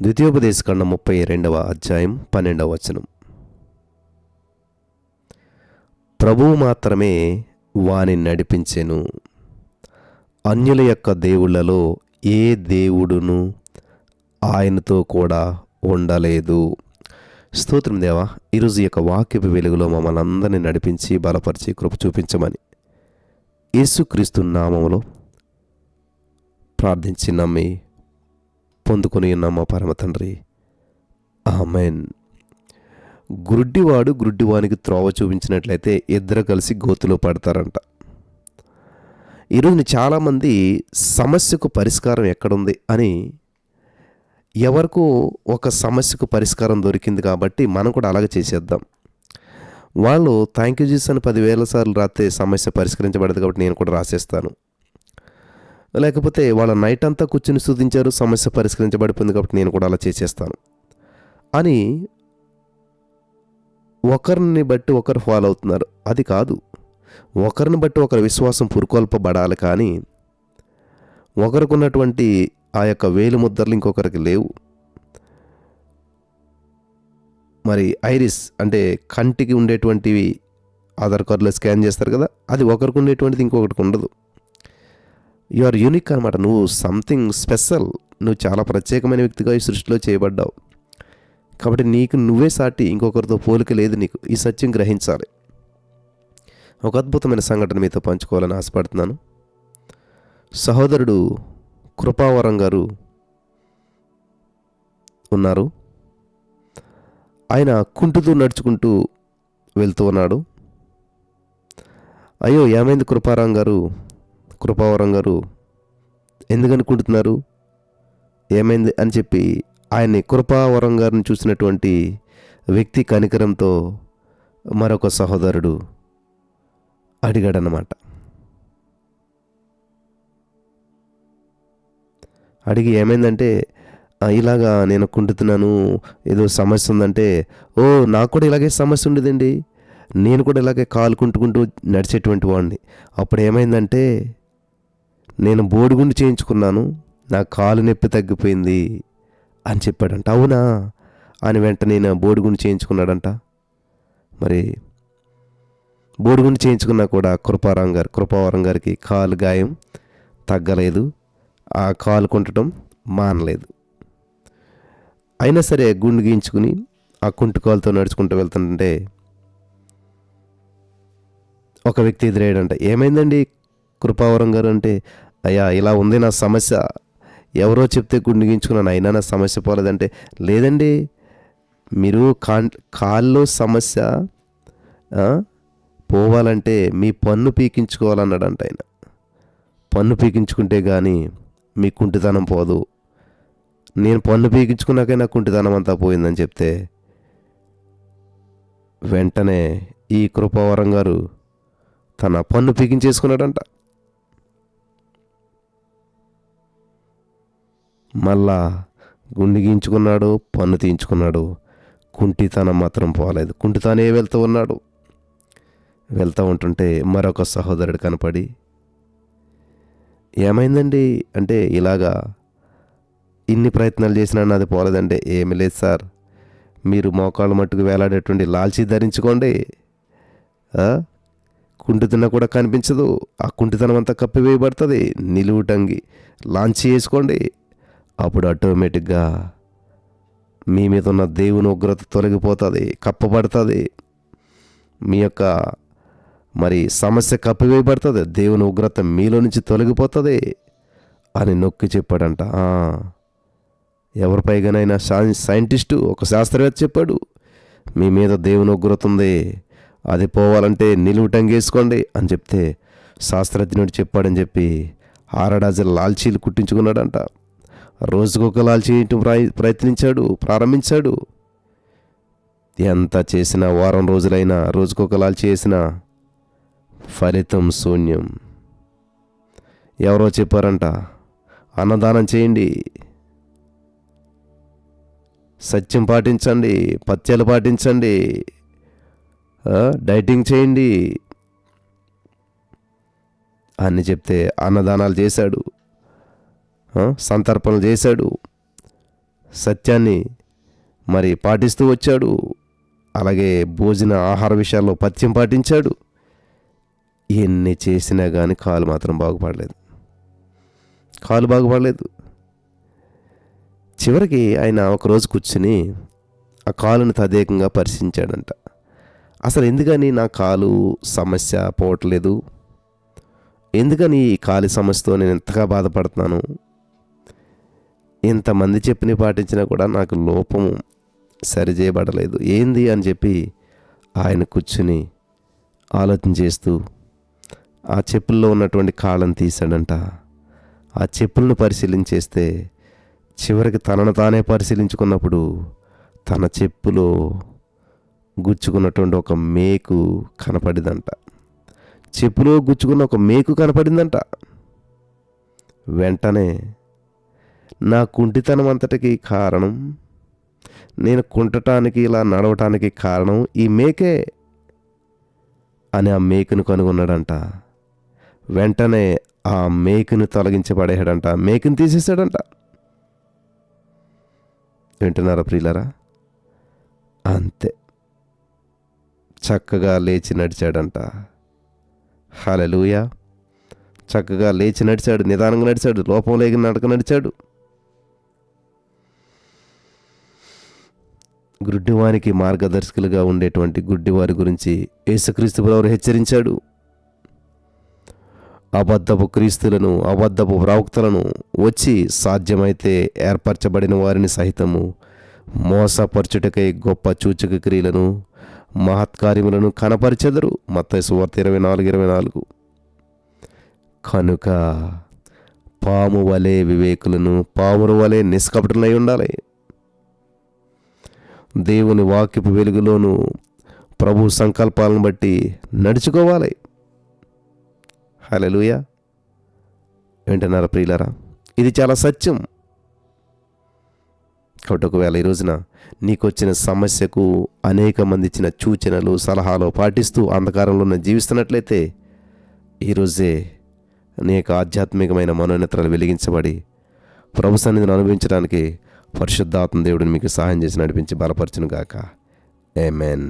ద్వితీయోపదేశకాండం 32వ అధ్యాయం 12వ వచనం. ప్రభువు మాత్రమే వాని నడిపించెను, అన్యుల యొక్క దేవుళ్లలో ఏ దేవుడును ఆయనతో కూడా ఉండలేదు. స్తోత్రం దేవా, ఈరోజు యొక్క వాక్యపు వెలుగులో మమ్మల్ని అందరినీ నడిపించి బలపరిచి కృప చూపించమని యేసుక్రీస్తు నామములో ప్రార్థించి నమ్మి పొందుకొని ఉన్నాం మా పరమ తండ్రి, ఆమెన్. గుడ్డివాడు గుడ్డివానికి త్రోవ చూపించినట్లయితే ఇద్దరు కలిసి గోతులో పడతారంట. ఈరోజు చాలామంది సమస్యకు పరిష్కారం ఎక్కడుంది అని, ఎవరికో ఒక సమస్యకు పరిష్కారం దొరికింది కాబట్టి మనం కూడా అలాగే చేసేద్దాం. వాళ్ళు థ్యాంక్ యూ జీసస్ అని 10,000 సార్లు రాస్తే సమస్య పరిష్కరించబడదు కాబట్టి నేను కూడా రాసేస్తాను. లేకపోతే వాళ్ళ నైట్ అంతా కూర్చుని స్తుతించారు, సమస్య పరిష్కరించబడిపోయింది కాబట్టి నేను కూడా అలా చేసేస్తాను అని ఒకరిని బట్టి ఒకరు ఫాలో అవుతున్నారు. అది కాదు, ఒకరిని బట్టి ఒకరి విశ్వాసం పురుకొల్పబడాలి, కానీ ఒకరికి ఉన్నటువంటి ఆ యొక్క వేలు ముద్రలు ఇంకొకరికి లేవు. మరి ఐరిస్ అంటే కంటికి ఉండేటువంటివి ఆధార్ కార్డులో స్కాన్ చేస్తారు కదా, అది ఒకరికి ఉండేటువంటిది ఇంకొకటికి ఉండదు. యు ఆర్ యూనిక్ అనమాట. నువ్వు సంథింగ్ స్పెషల్, నువ్వు చాలా ప్రత్యేకమైన వ్యక్తిగా ఈ సృష్టిలో చేయబడ్డావు కాబట్టి నీకు నువ్వే సాటి, ఇంకొకరితో పోలిక లేదు నీకు. ఈ సత్యం గ్రహించాలి. ఒక అద్భుతమైన సంఘటన మీతో పంచుకోవాలని ఆశపడుతున్నాను. సహోదరుడు కృపావరం గారు ఉన్నారు. ఆయన కుంటుతూ నడుచుకుంటూ వెళ్తూ ఉన్నాడు. అయ్యో ఏమైంది కృపావరం గారు ఎందుకు అనుకుంటున్నారు, ఏమైంది అని చెప్పి ఆయన్ని కృపావరం గారిని చూసినటువంటి వ్యక్తి కనికరంతో మరొక సహోదరుడు అడిగాడనమాట. అడిగి ఏమైందంటే, ఇలాగా నేను కుంటుతున్నాను, ఏదో సమస్య ఉందంటే, ఓ నాకు కూడా ఇలాగే సమస్య ఉండేదండి, నేను కూడా ఇలాగే కాలు కుంటుకుంటూ నడిచేటువంటి వాడిని. అప్పుడు ఏమైందంటే నేను బోడిగుండు చేయించుకున్నాను, నా కాలు నొప్పి తగ్గిపోయింది అని చెప్పాడంట. అవునా అని వెంటనే నేను బోడిగుండు చేయించుకున్నాడంట. మరి బోడిగుండు చేయించుకున్నా కూడా కృపావరం గారికి కాలు గాయం తగ్గలేదు, ఆ కాలు కుంటడం మానలేదు. అయినా సరే గుండు గీయించుకుని ఆ కుంటుకాలతో నడుచుకుంటూ వెళ్తుంటే ఒక వ్యక్తి ఎదురయ్యాడంట. ఏమైందండి కృపావరం గారు అంటే, అయ్యా ఇలా ఉంది నా సమస్య, ఎవరో చెప్తే గుండు గీయించుకున్నాను అయినా నా సమస్య పోలేదంటే, లేదండి మీరు కాల్లో సమస్య పోవాలంటే మీ పన్ను పీకించుకోవాలన్నాడంట ఆయన. పన్ను పీకించుకుంటే కానీ మీ కుంటితనం పోదు, నేను పన్ను పీకించుకున్నాకే నా కుంటితనం అంతా పోయిందని చెప్తే వెంటనే ఈ కృపావరం గారు తన పన్ను పీకించేసుకున్నాడంట. మళ్ళా గుండు గీయించుకున్నాడు, పన్ను తీయించుకున్నాడు, కుంటితనం మాత్రం పోలేదు. కుంటితనే వెళ్తూ ఉన్నాడు. వెళ్తూ ఉంటుంటే మరొక సహోదరుడు కనపడి, ఏమైందండి అంటే, ఇలాగా ఇన్ని ప్రయత్నాలు చేసినా నాది పోలేదంటే, ఏమీ లేదు సార్, మీరు మోకాళ్ళ మట్టుకు వేలాడేటువంటి లాల్చీ ధరించుకోండి, కుంటితనం కూడా కనిపించదు, ఆ కుంటితనం అంతా కప్పివేయబడుతుంది, నిలువుటంగి లాంచీ వేసుకోండి, అప్పుడు ఆటోమేటిక్గా మీ మీద ఉన్న దేవుని ఉగ్రత తొలగిపోతుంది, కప్పబడుతుంది, మీ యొక్క మరి సమస్య కప్పివేయబడుతుంది, దేవుని ఉగ్రత మీలో నుంచి తొలగిపోతుంది అని నొక్కి చెప్పాడంట. ఎవరిపైగానైనా సైంటిస్టు, ఒక శాస్త్రవేత్త చెప్పాడు, మీ మీద దేవుని ఉగ్రత ఉంది, అది పోవాలంటే నిలువుటంగేసుకోండి అని చెప్తే శాస్త్రజ్ఞుడు చెప్పాడని చెప్పి 6 డజన్ లాల్చీలు కుట్టించుకున్నాడంట. రోజుకొక లాల్చీ ప్రారంభించాడు. ఎంత చేసినా, వారం రోజులైనా రోజుకొక లాల్చీ చేసినా ఫలితం శూన్యం. ఎవరో చెప్పారంట, అన్నదానం చేయండి, సత్యం పాటించండి, పథ్యాలు పాటించండి, డైటింగ్ చేయండి అని చెప్తే అన్నదానాలు చేశాడు, సంతర్పణలు చేశాడు, సత్యాన్ని మరి పాటిస్తూ వచ్చాడు. అలాగే భోజన ఆహార విషయాల్లో పథ్యం పాటించాడు. ఎన్ని చేసినా కానీ కాలు మాత్రం బాగుపడలేదు. చివరికి ఆయన ఒకరోజు కూర్చుని ఆ కాలుని తదేకంగా పరిశీలించాడంట. అసలు ఎందుకని నా కాలు సమస్య పోవట్లేదు, ఎందుకని ఈ కాలి సమస్యతో నేను ఎంతగా బాధపడుతున్నాను, ఇంతమంది చెప్పిన పాటించినా కూడా నాకు లోపం సరిచేయబడలేదు, ఏంది అని చెప్పి ఆయన కూర్చుని ఆలోచన చేస్తూ ఆ చెప్పుల్లో ఉన్నటువంటి కాళ్ళను తీశాడంట. ఆ చెప్పులను పరిశీలించేస్తే చివరికి తనను తానే పరిశీలించుకున్నప్పుడు తన చెప్పులో గుచ్చుకున్నటువంటి ఒక మేకు కనపడిందంట. చెప్పులో గుచ్చుకున్న ఒక మేకు కనపడిందంట. వెంటనే నా కుంటితనం అంతటికి కారణం, నేను కుంటటానికి ఇలా నడవటానికి కారణం ఈ మేకే అని ఆ మేకును కనుగొన్నాడంట. వెంటనే ఆ మేకును తొలగించబడేయాడంట, మేకును తీసేసాడంట. వింటున్నారా ప్రియులారా? అంతే, చక్కగా లేచి నడిచాడంట. హల్లెలూయా! చక్కగా లేచి నడిచాడు, నిదానంగా నడిచాడు, లోపం లేని నడక నడిచాడు. గుడ్డివానికి మార్గదర్శకులుగా ఉండేటువంటి గుడ్డివారి గురించి యేసుక్రీస్తు ప్రభువు హెచ్చరించాడు. అబద్ధపు క్రీస్తులను, అబద్ధపు ప్రవక్తలను వచ్చి సాధ్యమైతే ఏర్పరచబడిన వారిని సహితము మోసపరచుటకై గొప్ప సూచక క్రియలను, మహత్కార్యములను కనపరిచెదరు. మత్తయి సువార్త 24:24. కనుక పాము వలె వివేకులను, పాముల వలె నిష్కపటులై ఉండాలి. దేవుని వాక్యపు వెలుగులోను ప్రభు సంకల్పాలను బట్టి నడుచుకోవాలి. హల్లెలూయా! వింటున్నారా ప్రియులారా? ఇది చాలా సత్యం. కాబట్టి ఒకవేళ ఈ రోజున నీకు వచ్చిన సమస్యకు అనేక మంది ఇచ్చిన సూచనలు, సలహాలు పాటిస్తూ అంధకారంలో జీవిస్తున్నట్లయితే ఈరోజే నీ యొక్క ఆధ్యాత్మికమైన మనోన్నతలు వెలిగించబడి ప్రభు సన్నిధిని అనుభవించడానికి పరిశుద్ధాత్మ దేవుడిని మీకు సహాయం చేసి నడిపించి బలపరచును గాక. ఆమేన్.